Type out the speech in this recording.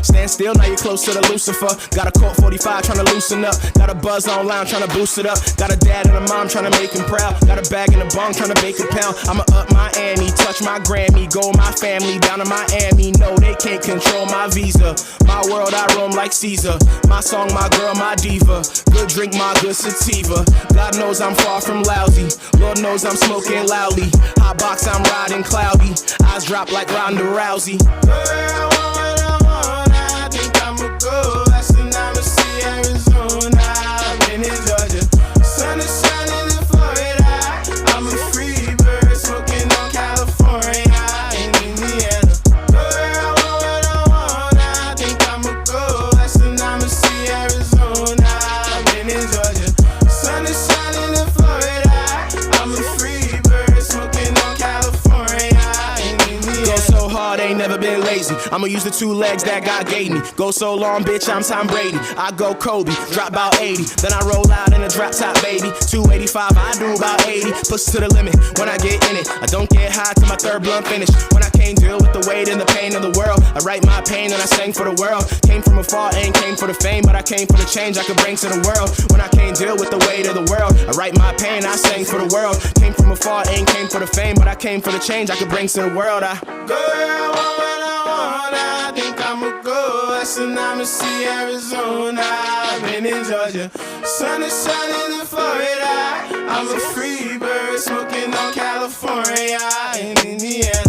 Stand still, now you're close to the Lucifer. Got a Colt 45 tryna loosen up. Got a buzz online tryna boost it up. Got a dad and a mom tryna make him proud. Got a bag and a bong tryna bake a pound. I'ma up my ante, touch my Grammy, go my family down to Miami. No, they can't control my visa. My world, I roam like Caesar. My song, my girl, my diva. Good drink, my good sativa. God knows I'm far from lousy. Lord knows I'm smoking loudly. Hot box, I'm riding cloudy. Eyes drop like Ronda Rousey. Last night I'ma see Arizona. I've been in Georgia. Sun is shining in Florida. I'm a free bird smoking on California in Indiana. Girl, what I want, I think I'ma go. Last night I'ma see Arizona. I've been in Georgia. Sun is shining in Florida. I'm a free bird smoking on California in Indiana. Go so hard, ain't never been lazy. I'ma use the 2 legs that God gave me. Go so long, bitch, I'm Tom Brady. I go Kobe, drop about 80. Then I roll out in a drop top, baby. 285, I do about 80. Push to the limit when I get in it. I don't get high till my 3rd blunt finish. When I can't deal with the weight and the pain of the world, I write my pain and I sing for the world. Came from afar, ain't came for the fame, but I came for the change I could bring to the world. When I can't deal with the weight of the world, I write my pain, I sing for the world. Came from afar, ain't came for the fame, but I came for the change I could bring to the world. I think I'ma go. Last night I'ma see Arizona. I've been in Georgia. Sun is shining in Florida. I'm a free bird smoking on California in Indiana.